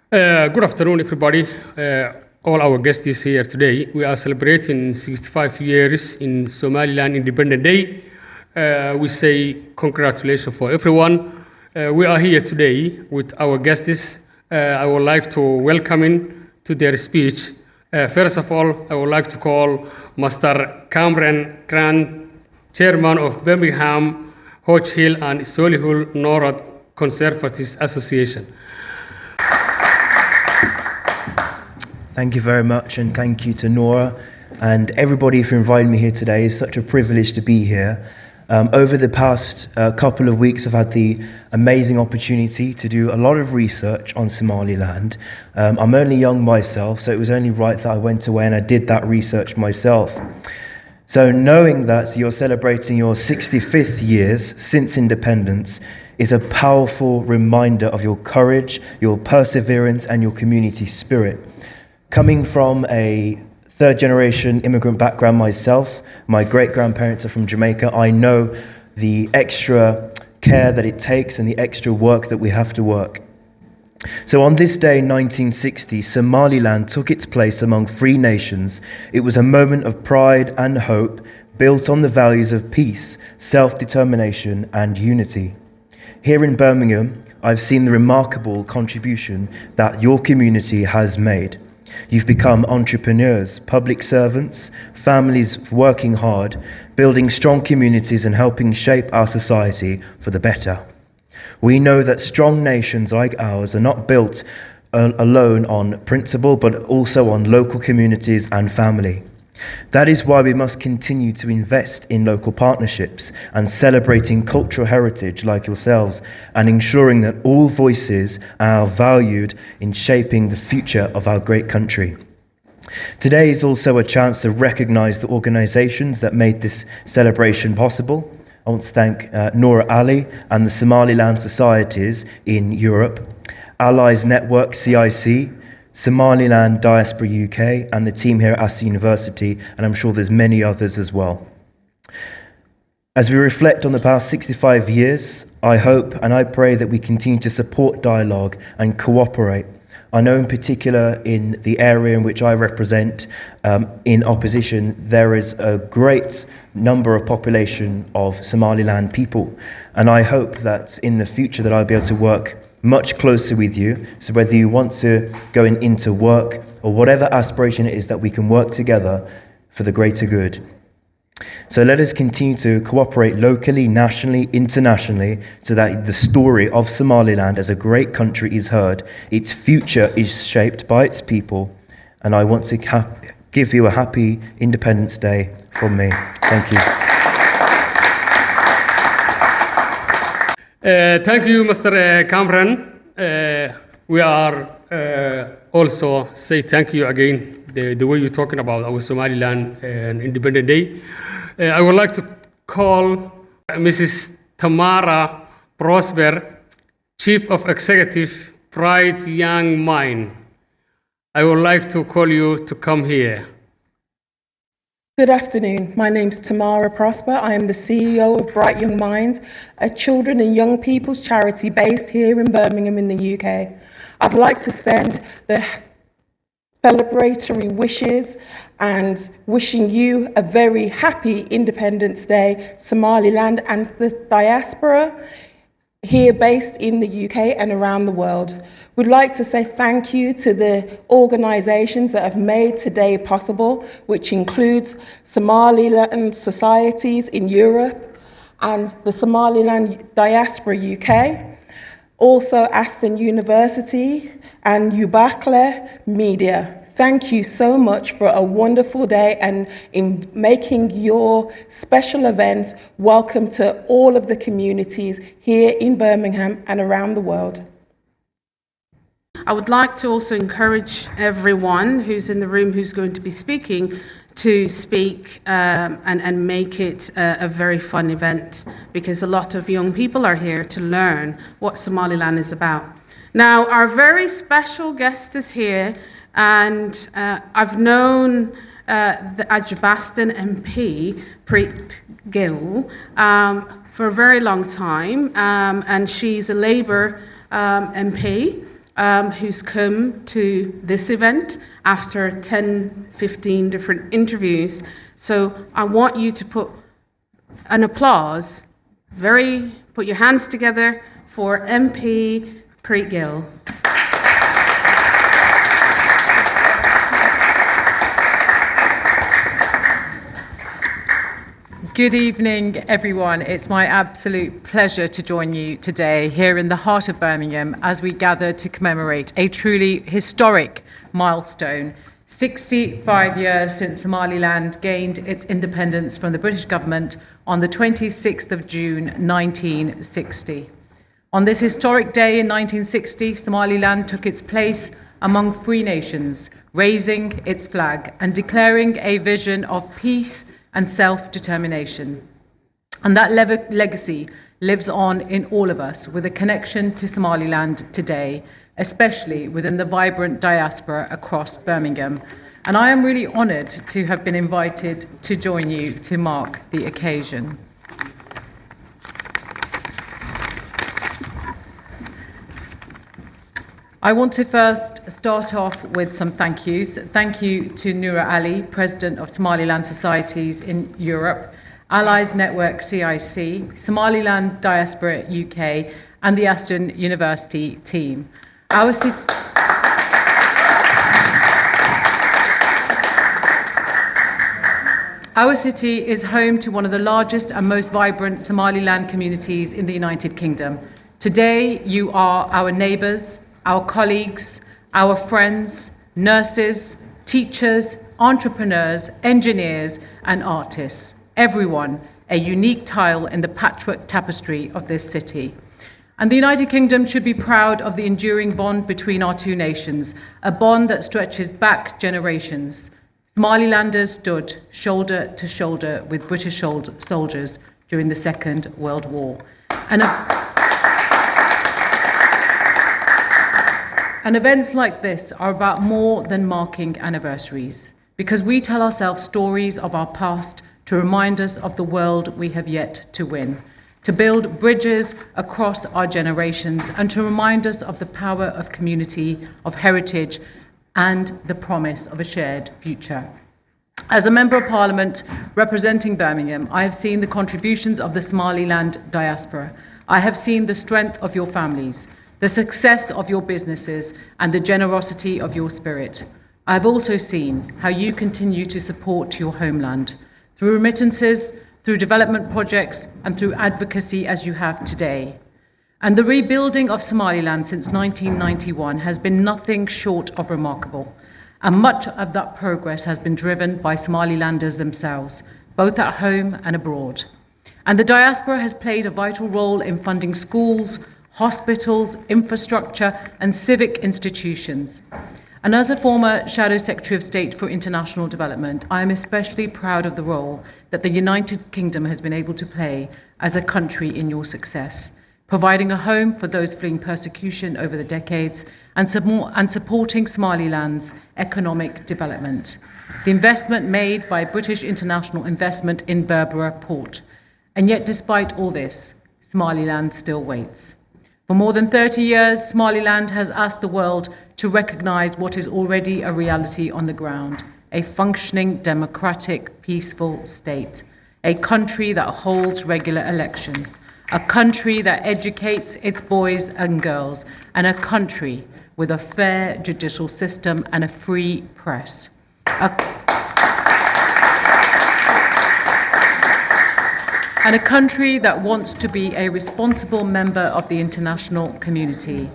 Good afternoon, everybody. All our guests here today. We are celebrating 65 years in Somaliland Independent Day. We say congratulations for everyone. We are here today with our guests. I would like to welcome in to their speech. First of all, I would like to call Mr. Cameron Grant, Chairman of Birmingham, Hodge Hill and Solihull North Conservatives Association. Thank you very much, and thank you to Nora and everybody for inviting me here today. It's such a privilege to be here. Over the past couple of weeks, I've had the amazing opportunity to do a lot of research on Somaliland. I'm only young myself, so it was only right that I went away and I did that research myself. So knowing that you're celebrating your 65th years since independence is a powerful reminder of your courage, your perseverance, and your community spirit. Coming from a third-generation immigrant background myself, my great-grandparents are from Jamaica, I know the extra care that it takes and the extra work that we have to work. So on this day, 1960, Somaliland took its place among free nations. It was a moment of pride and hope built on the values of peace, self-determination, and unity. Here in Birmingham, I've seen the remarkable contribution that your community has made. You've become entrepreneurs, public servants, families working hard, building strong communities and helping shape our society for the better. We know that strong nations like ours are not built alone on principle, but also on local communities and family. That is why we must continue to invest in local partnerships and celebrating cultural heritage like yourselves and ensuring that all voices are valued in shaping the future of our great country. Today is also a chance to recognize the organizations that made this celebration possible. I want to thank Nora Ali and the Somaliland Societies in Europe, Allies Network CIC, Somaliland Diaspora UK, and the team here at Aston University, and I'm sure there's many others as well. As we reflect on the past 65 years, I hope and I pray that we continue to support dialogue and cooperate. I know in particular in the area in which I represent, in opposition, there is a great number of population of Somaliland people, and I hope that in the future that I'll be able to work much closer with you. So whether you want to go into work or whatever aspiration it is, that we can work together for the greater good. So let us continue to cooperate locally, nationally, internationally, so that the story of Somaliland as a great country is heard. Its future is shaped by its people. And I want to give you a happy Independence Day from me. Thank you. Thank you, Mr. Cameron. We are also say thank you again, the way you're talking about our Somaliland and Independent Day. I would like to call Mrs. Tamara Prosper, Chief of Executive, Bright Young Mind. I would like to call you to come here. Good afternoon. My name's Tamara Prosper. I am the CEO of Bright Young Minds, a children and young people's charity based here in Birmingham in the UK. I'd like to send the celebratory wishes and wishing you a very happy Independence Day, Somaliland and the diaspora here based in the UK and around the world. We'd like to say thank you to the organisations that have made today possible, which includes Somaliland Societies in Europe and the Somaliland Diaspora UK, also Aston University and Ubakle Media. Thank you so much for a wonderful day and in making your special event welcome to all of the communities here in Birmingham and around the world. I would like to also encourage everyone who's in the room who's going to be speaking to speak and make it a very fun event, because a lot of young people are here to learn what Somaliland is about. Now, our very special guest is here, and I've known the Ajbaston MP, Preet Gill, for a very long time, and she's a Labour MP. who's come to this event after 10, 15 different interviews. So I want you to put an applause, put your hands together for MP Preet Gill. Good evening, everyone. It's my absolute pleasure to join you today here in the heart of Birmingham as we gather to commemorate a truly historic milestone. 65 years since Somaliland gained its independence from the British government on the 26th of June 1960. On this historic day in 1960, Somaliland took its place among free nations, raising its flag and declaring a vision of peace and self-determination. And that legacy lives on in all of us with a connection to Somaliland today, especially within the vibrant diaspora across Birmingham. And I am really honoured to have been invited to join you to mark the occasion. I want to first start off with some thank yous. Thank you to Noura Ali, President of Somaliland Societies in Europe, Allies Network CIC, Somaliland Diaspora UK, and the Aston University team. Our city is home to one of the largest and most vibrant Somaliland communities in the United Kingdom. Today, you are our neighbours, our colleagues, our friends, nurses, teachers, entrepreneurs, engineers, and artists. Everyone a unique tile in the patchwork tapestry of this city. And the United Kingdom should be proud of the enduring bond between our two nations, a bond that stretches back generations. Somalilanders stood shoulder to shoulder with British soldiers during the Second World War. And events like this are about more than marking anniversaries, because we tell ourselves stories of our past to remind us of the world we have yet to win, to build bridges across our generations, and to remind us of the power of community, of heritage, and the promise of a shared future. As a Member of Parliament representing Birmingham, I have seen the contributions of the Somaliland diaspora. I have seen the strength of your families, the success of your businesses, and the generosity of your spirit. I have also seen how you continue to support your homeland through remittances, through development projects, and through advocacy as you have today. And the rebuilding of Somaliland since 1991 has been nothing short of remarkable. And much of that progress has been driven by Somalilanders themselves, both at home and abroad. And the diaspora has played a vital role in funding schools, hospitals, infrastructure, and civic institutions. And as a former Shadow Secretary of State for International Development, I am especially proud of the role that the United Kingdom has been able to play as a country in your success, providing a home for those fleeing persecution over the decades and supporting Somaliland's economic development. The investment made by British International Investment in Berbera Port. And yet, despite all this, Somaliland still waits. For more than 30 years, Somaliland has asked the world to recognise what is already a reality on the ground, a functioning, democratic, peaceful state, a country that holds regular elections, a country that educates its boys and girls, and a country with a fair judicial system and a free press. And a country that wants to be a responsible member of the international community.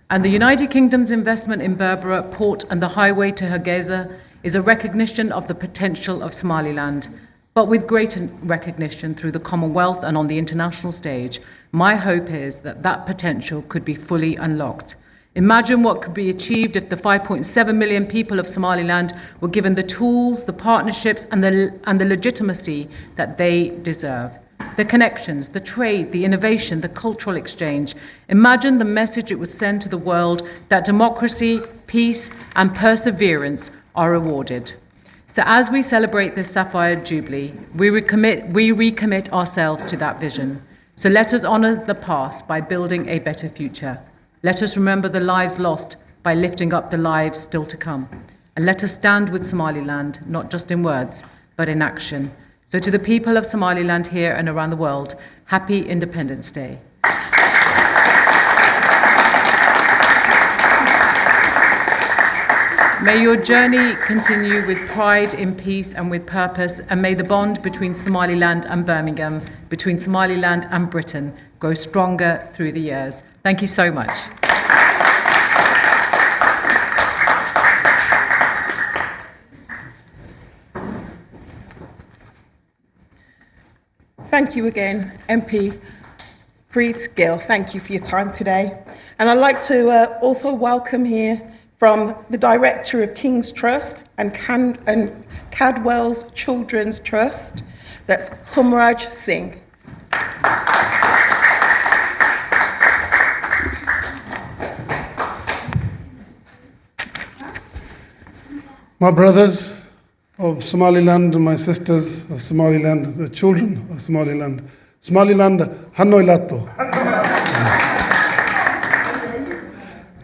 And the United Kingdom's investment in Berbera Port and the highway to Hargeisa is a recognition of the potential of Somaliland, but with greater recognition through the Commonwealth and on the international stage. My hope is that that potential could be fully unlocked. Imagine what could be achieved if the 5.7 million people of Somaliland were given the tools, the partnerships, and the legitimacy that they deserve. The connections, the trade, the innovation, the cultural exchange. Imagine the message it would send to the world that democracy, peace, and perseverance are rewarded. So as we celebrate this Sapphire Jubilee, we recommit ourselves to that vision. So let us honour the past by building a better future. Let us remember the lives lost by lifting up the lives still to come. And let us stand with Somaliland, not just in words, but in action. So to the people of Somaliland here and around the world, happy Independence Day. May your journey continue with pride, in peace and with purpose, and may the bond between Somaliland and Birmingham, between Somaliland and Britain, grow stronger through the years. Thank you so much. Thank you again, MP Preet Gill. Thank you for your time today. And I'd like to also welcome here from the Director of King's Trust and Cadwell's Children's Trust, that's Humraj Singh. My brothers of Somaliland and my sisters of Somaliland, the children of Somaliland, Somaliland Hannoilato.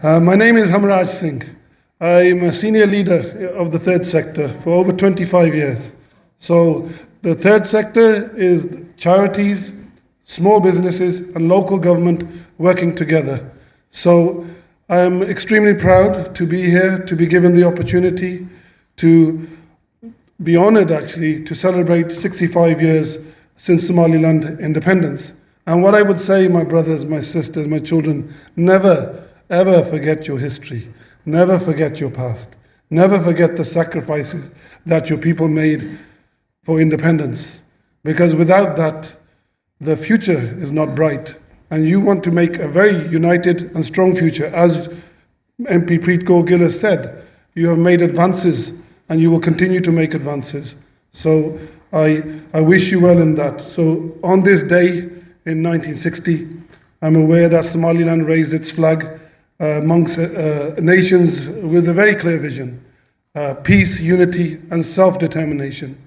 My name is Humraj Singh. I'm a senior leader of the third sector for over 25 years. So the third sector is charities, small businesses and local government working together. So I am extremely proud to be here, to be given the opportunity to be honored actually to celebrate 65 years since Somaliland independence. And what I would say, my brothers, my sisters, my children, never ever forget your history. Never forget your past. Never forget the sacrifices that your people made for independence. Because without that, the future is not bright. And you want to make a very united and strong future. As MP Preet Gill has said, you have made advances and you will continue to make advances. So I wish you well in that. So on this day in 1960, I'm aware that Somaliland raised its flag amongst nations with a very clear vision, peace, unity and self-determination.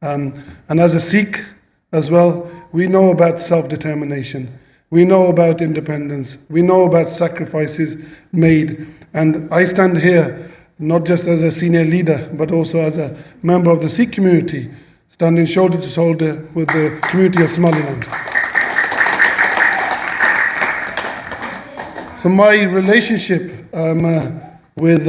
And as a Sikh as well, we know about self-determination. We know about independence. We know about sacrifices made. And I stand here not just as a senior leader, but also as a member of the Sikh community, standing shoulder to shoulder with the community of Somaliland. So my relationship with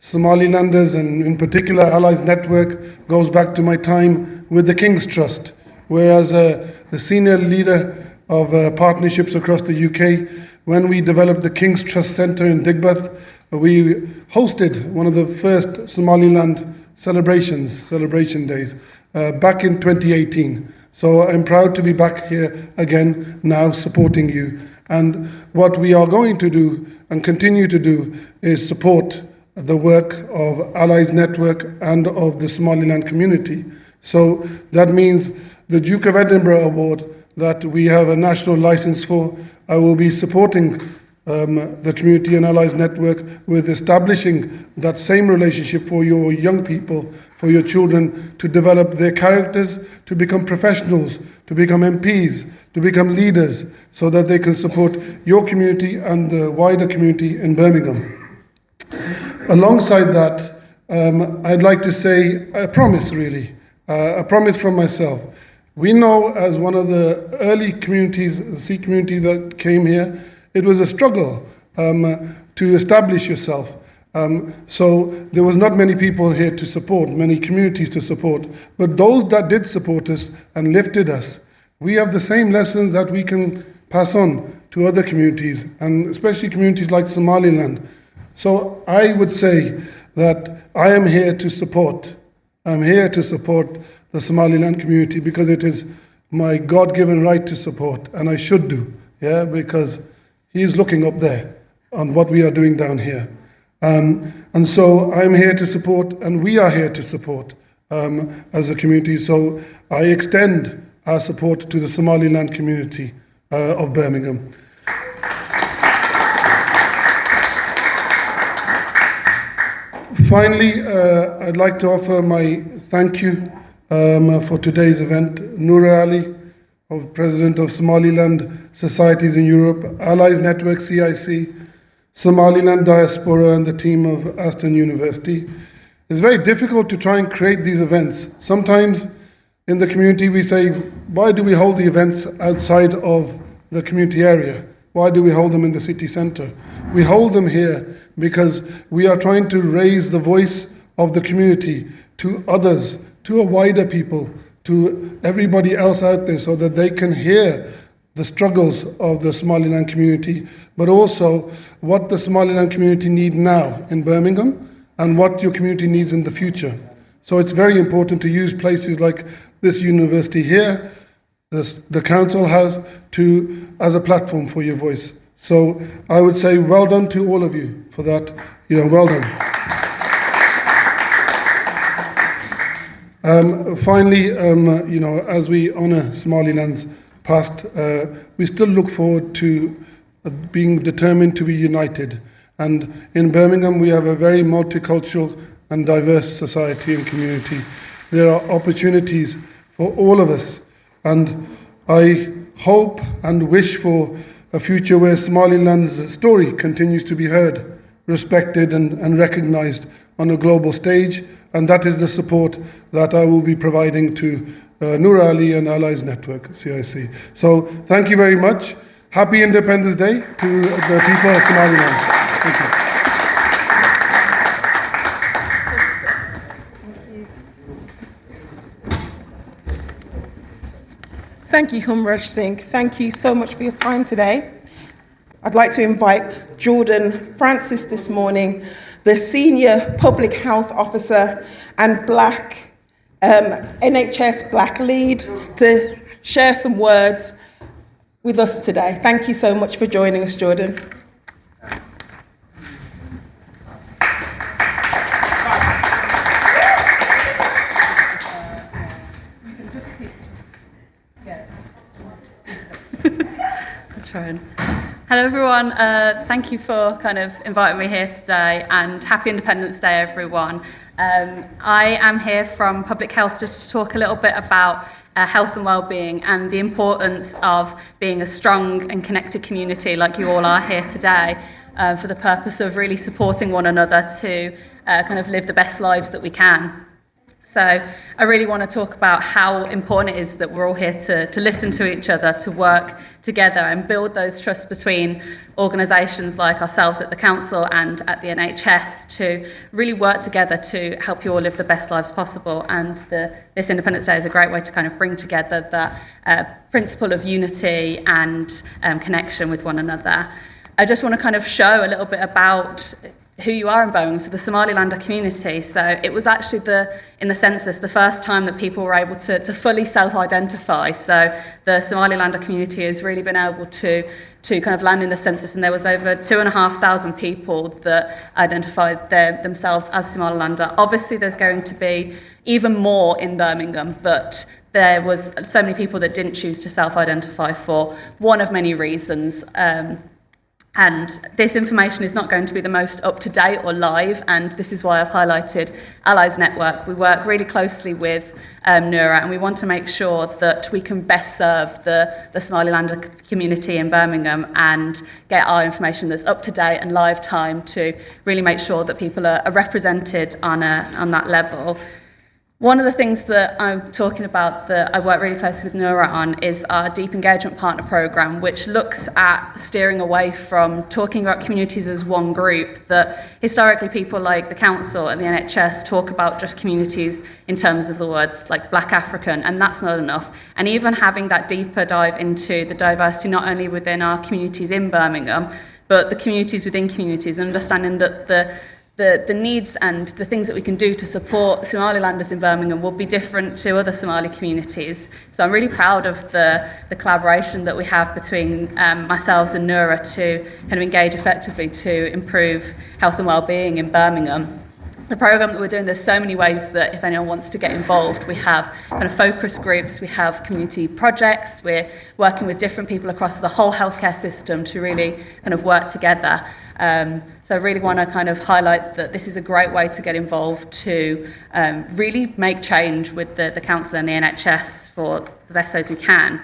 Somalilanders and in particular Allies Network goes back to my time with the King's Trust, where as the senior leader of partnerships across the UK, when we developed the King's Trust Centre in Digbeth, we hosted one of the first Somaliland celebration days back in 2018. So I'm proud to be back here again now supporting you. And what we are going to do and continue to do is support the work of Allies Network and of the Somaliland community. So that means the Duke of Edinburgh Award that we have a national license for, I will be supporting the Community and Allies Network with establishing that same relationship for your young people, for your children to develop their characters, to become professionals, to become MPs, to become leaders, so that they can support your community and the wider community in Birmingham. Alongside that, I'd like to say a promise really, a promise from myself. We know as one of the early communities, the Sikh community that came here, it was a struggle to establish yourself. So there was not many people here to support, many communities to support, but those that did support us and lifted us, we have the same lessons that we can pass on to other communities, and especially communities like Somaliland. So I would say that I am here to support. I'm here to support the Somaliland community because it is my God-given right to support, and I should do, because He is looking up there on what we are doing down here. And so I'm here to support, and we are here to support as a community. So I extend our support to the Somaliland community of Birmingham. Finally, I'd like to offer my thank you for today's event. Noura Ali, President of Somaliland Societies in Europe, Allies Network CIC, Somaliland diaspora and the team of Aston University. It's very difficult to try and create these events. Sometimes in the community we say, why do we hold the events outside of the community area? Why do we hold them in the city centre? We hold them here because we are trying to raise the voice of the community to others, to a wider people, to everybody else out there, so that they can hear the struggles of the Somaliland community, but also what the Somaliland community need now in Birmingham and what your community needs in the future. So it's very important to use places like this university here, the council has, as a platform for your voice. So I would say well done to all of you for that. Well done. Finally, as we honour Somaliland's past, we still look forward to being determined to be united. And in Birmingham, we have a very multicultural and diverse society and community. There are opportunities for all of us. And I hope and wish for a future where Somaliland's story continues to be heard, respected and recognised on a global stage. And that is the support that I will be providing to Noor Ali and Allies Network, CIC. So thank you very much. Happy Independence Day to the people of Somaliland. Thank you. Thank you, Humraj Singh. Thank you so much for your time today. I'd like to invite Jordan Francis this morning, the Senior Public Health Officer and NHS Black Lead, to share some words with us today. Thank you so much for joining us, Jordan. Hello everyone, thank you for kind of inviting me here today, and happy Independence Day everyone. I am here from Public Health just to talk a little bit about health and well-being and the importance of being a strong and connected community like you all are here today, for the purpose of really supporting one another to kind of live the best lives that we can. So I really want to talk about how important it is that we're all here to listen to each other, to work together and build those trusts between organisations like ourselves at the Council and at the NHS to really work together to help you all live the best lives possible. And this Independence Day is a great way to kind of bring together that principle of unity and connection with one another. I just want to kind of show a little bit about who you are in Birmingham, so the Somalilander community. So it was actually in the census the first time that people were able to fully self-identify. So the Somalilander community has really been able to kind of land in the census, and there was over 2,500 people that identified themselves as Somalilander. Obviously there's going to be even more in Birmingham, but there was so many people that didn't choose to self-identify for one of many reasons. And this information is not going to be the most up-to-date or live, and this is why I've highlighted Allies Network. We work really closely with Noura, and we want to make sure that we can best serve the Somalilander community in Birmingham and get our information that's up-to-date and live time to really make sure that people are represented on that level. One of the things that I'm talking about that I work really closely with Noura on is our Deep Engagement Partner Programme, which looks at steering away from talking about communities as one group, that historically people like the Council and the NHS talk about just communities in terms of the words like Black African, and that's not enough. And even having that deeper dive into the diversity not only within our communities in Birmingham, but the communities within communities, and understanding that the needs and the things that we can do to support Somalilanders in Birmingham will be different to other Somali communities. So I'm really proud of the collaboration that we have between myself and Noura to kind of engage effectively to improve health and well-being in Birmingham. The programme that we're doing, there's so many ways that if anyone wants to get involved, we have kind of focus groups, we have community projects, we're working with different people across the whole healthcare system to really kind of work together. So I really want to kind of highlight that this is a great way to get involved to really make change with the Council and the NHS for the best ways we can.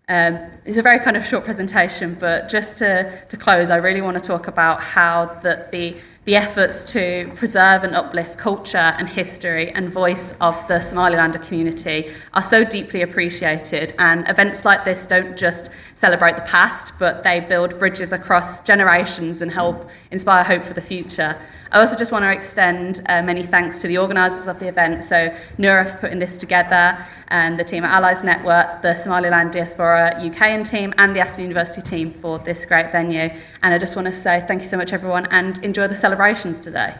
It's a very kind of short presentation, but just to close, I really want to talk about how the efforts to preserve and uplift culture and history and voice of the Somalilander community are so deeply appreciated, and events like this don't just celebrate the past, but they build bridges across generations and help inspire hope for the future. I also just want to extend many thanks to the organisers of the event, so Noura for putting this together, and the team at Allies Network, the Somaliland Diaspora UK team, and the Aston University team for this great venue. And I just want to say thank you so much, everyone, and enjoy the celebrations today.